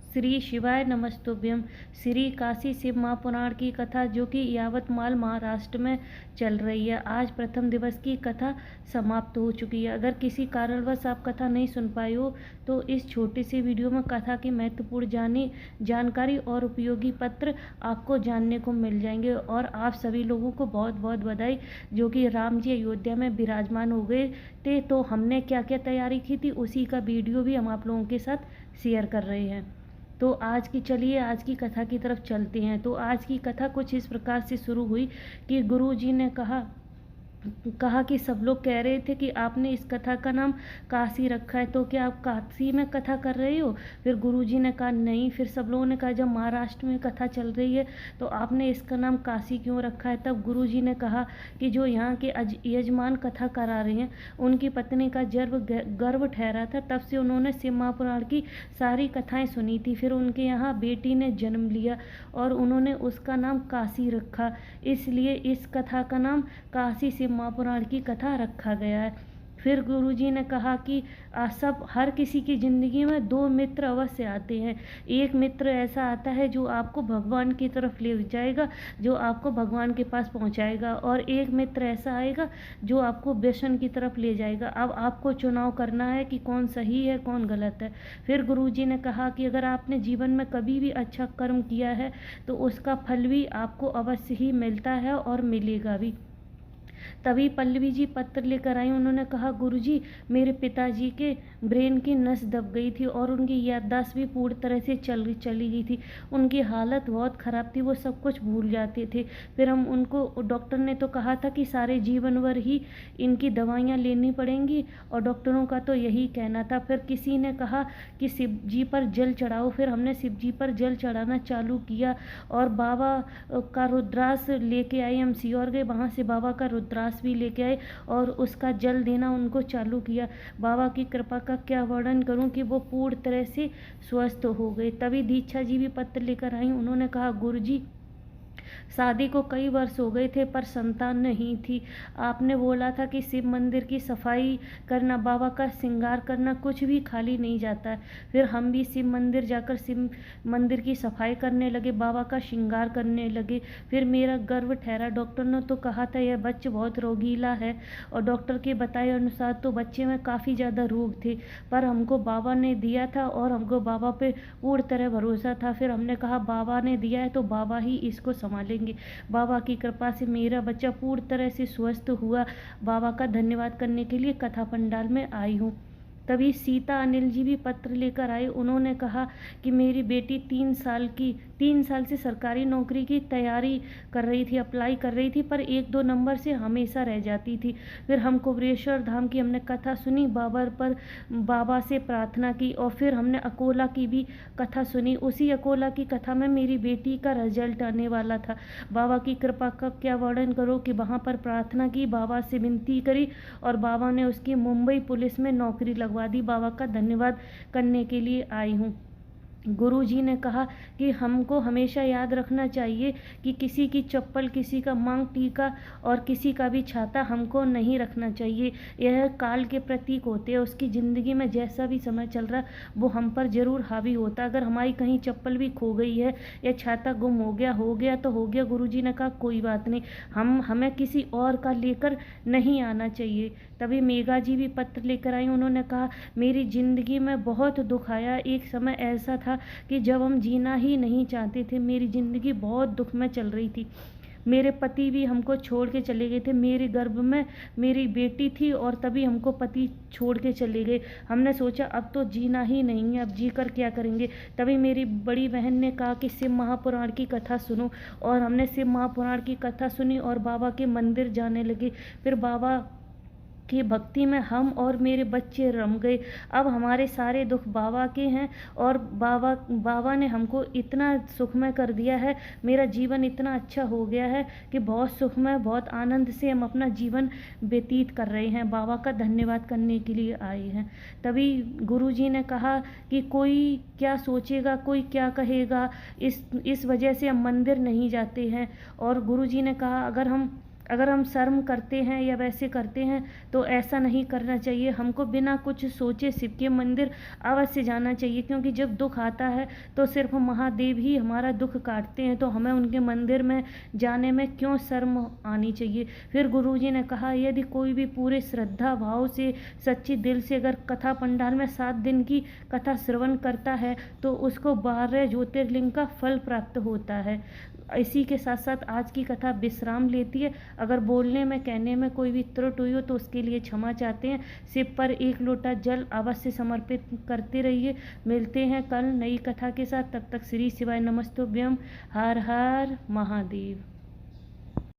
श्री शिवाय नमस्तुभ्यम। श्री काशी शिव महापुराण की कथा जो कि यावतमाल महाराष्ट्र में चल रही है। आज प्रथम दिवस की कथा समाप्त हो चुकी है। अगर किसी कारणवश आप कथा नहीं सुन पाए हो तो इस छोटी सी वीडियो में कथा की महत्वपूर्ण जानकारी और उपयोगी पत्र आपको जानने को मिल जाएंगे। और आप सभी लोगों को बहुत बहुत बधाई जो कि राम जी अयोध्या में विराजमान हो गए थे। तो हमने क्या क्या तैयारी की थी उसी का वीडियो भी हम आप लोगों के साथ शेयर कर रहे हैं। तो चलिए आज की कथा की तरफ चलते हैं। तो आज की कथा कुछ इस प्रकार से शुरू हुई कि गुरुजी ने कहा कि सब लोग कह रहे थे कि आपने इस कथा का नाम काशी रखा है, तो क्या आप काशी में कथा कर रहे हो? फिर गुरुजी ने कहा नहीं। फिर सब लोगों ने कहा जब महाराष्ट्र में कथा चल रही है तो आपने इसका नाम काशी क्यों रखा है? तब गुरुजी ने कहा कि जो यहाँ के यजमान कथा करा रहे हैं उनकी पत्नी का गर्भ ठहरा था, तब से उन्होंने शिव महापुराण की सारी कथाएँ सुनी थी। फिर उनके यहाँ बेटी ने जन्म लिया और उन्होंने उसका नाम काशी रखा, इसलिए इस कथा का नाम काशी शिव महापुराण की कथा रखा गया है। फिर गुरुजी ने कहा कि हर किसी की ज़िंदगी में दो मित्र अवश्य आते हैं। एक मित्र ऐसा आता है जो आपको भगवान की तरफ ले जाएगा, जो आपको भगवान के पास पहुंचाएगा, और एक मित्र ऐसा आएगा जो आपको व्यसन की तरफ ले जाएगा। अब आपको चुनाव करना है कि कौन सही है कौन गलत है। फिर गुरुजी ने कहा कि अगर आपने जीवन में कभी भी अच्छा कर्म किया है तो उसका फल भी आपको अवश्य ही मिलता है और मिलेगा भी। तभी पल्लवी जी पत्र लेकर आई। उन्होंने कहा गुरुजी, मेरे पिताजी के ब्रेन की नस दब गई थी और उनकी याददाश्त भी पूरी तरह से चली गई थी। उनकी हालत बहुत ख़राब थी, वो सब कुछ भूल जाते थे। फिर हम उनको डॉक्टर ने तो कहा था कि सारे जीवन भर ही इनकी दवाइयाँ लेनी पड़ेंगी, और डॉक्टरों का तो यही कहना था। फिर किसी ने कहा कि शिव जी पर जल चढ़ाओ। फिर हमने शिव जी पर जल चढ़ाना चालू किया और बाबा का रुद्राक्ष लेके आए। हम सीहोर गए, वहाँ से बाबा का रुद्राक्ष भी लेके आए और उसका जल देना उनको चालू किया। बाबा की कृपा का क्या वर्णन करूं कि वो पूर्ण तरह से स्वस्थ हो गए। तभी दीक्षा जी भी पत्र लेकर आई। उन्होंने कहा गुरुजी, शादी को कई वर्ष हो गए थे पर संतान नहीं थी। आपने बोला था कि शिव मंदिर की सफाई करना, बाबा का श्रृंगार करना कुछ भी खाली नहीं जाता है। फिर हम भी शिव मंदिर जाकर शिव मंदिर की सफाई करने लगे, बाबा का श्रृंगार करने लगे। फिर मेरा गर्भ ठहरा। डॉक्टर ने तो कहा था यह बच्चा बहुत रोगीला है, और डॉक्टर के बताए अनुसार तो बच्चे में काफ़ी ज़्यादा रोग थे, पर हमको बाबा ने दिया था और हमको बाबा पे पूर्ण तरह भरोसा था। फिर हमने कहा बाबा ने दिया है तो बाबा ही इसको संभालेंगे। बाबा की कृपा से मेरा बच्चा पूर्ण तरह से स्वस्थ हुआ। बाबा का धन्यवाद करने के लिए कथा पंडाल में आई हूँ। तभी सीता अनिल जी भी पत्र लेकर आए। उन्होंने कहा कि मेरी बेटी 3 साल से सरकारी नौकरी की तैयारी कर रही थी, अप्लाई कर रही थी, पर 1-2 नंबर से हमेशा रह जाती थी। फिर हम कुबेरेश्वर धाम की हमने कथा सुनी, बाबा से प्रार्थना की, और फिर हमने अकोला की भी कथा सुनी। उसी अकोला की कथा में मेरी बेटी का रिजल्ट आने वाला था। बाबा की कृपा का क्या वर्णन करो कि वहाँ पर प्रार्थना की, बाबा से विनती करी, और बाबा ने उसकी मुंबई पुलिस में नौकरी लगवा दी। बाबा का धन्यवाद करने के लिए आई हूँ। गुरुजी ने कहा कि हमको हमेशा याद रखना चाहिए कि किसी की चप्पल, किसी का मांग टीका और किसी का भी छाता हमको नहीं रखना चाहिए। यह काल के प्रतीक होते हैं। उसकी ज़िंदगी में जैसा भी समय चल रहा वो हम पर ज़रूर हावी होता। अगर हमारी कहीं चप्पल भी खो गई है या छाता गुम हो गया तो हो गया। गुरुजी ने कहा कोई बात नहीं, हमें किसी और का लेकर नहीं आना चाहिए। तभी मेघा जी भी पत्र लेकर आई। उन्होंने कहा मेरी ज़िंदगी में बहुत दुख आया। एक समय ऐसा था कि जब हम जीना ही नहीं चाहते थे। मेरी ज़िंदगी बहुत दुख में चल रही थी। मेरे पति भी हमको छोड़ के चले गए थे। मेरे गर्भ में मेरी बेटी थी और तभी हमको पति छोड़ के चले गए। हमने सोचा अब तो जीना ही नहीं है, अब जी कर क्या करेंगे। तभी मेरी बड़ी बहन ने कहा कि शिव महापुराण की कथा सुनो, और हमने शिव महापुराण की कथा सुनी और बाबा के मंदिर जाने लगे। फिर बाबा की भक्ति में हम और मेरे बच्चे रम गए। अब हमारे सारे दुख बाबा के हैं, और बाबा ने हमको इतना सुखमय कर दिया है। मेरा जीवन इतना अच्छा हो गया है कि बहुत सुखमय, बहुत आनंद से हम अपना जीवन व्यतीत कर रहे हैं। बाबा का धन्यवाद करने के लिए आए हैं। तभी गुरुजी ने कहा कि कोई क्या सोचेगा, कोई क्या कहेगा, इस वजह से हम मंदिर नहीं जाते हैं। और गुरुजी ने कहा अगर हम अगर हम शर्म करते हैं या वैसे करते हैं तो ऐसा नहीं करना चाहिए। हमको बिना कुछ सोचे शिव के मंदिर अवश्य जाना चाहिए, क्योंकि जब दुख आता है तो सिर्फ महादेव ही हमारा दुख काटते हैं, तो हमें उनके मंदिर में जाने में क्यों शर्म आनी चाहिए। फिर गुरुजी ने कहा, यदि कोई भी पूरे श्रद्धा भाव से सच्ची दिल से अगर कथा पंडाल में 7 दिन की कथा श्रवण करता है तो उसको 12 ज्योतिर्लिंग का फल प्राप्त होता है। इसी के साथ साथ आज की कथा विश्राम लेती है। अगर बोलने में कहने में कोई भी त्रुटि हुई हो तो उसके लिए क्षमा चाहते हैं। शिव पर एक लोटा जल अवश्य समर्पित करते रहिए। मिलते हैं कल नई कथा के साथ, तब तक श्री शिवाय नमस्तुभ्यम। हर हर महादेव।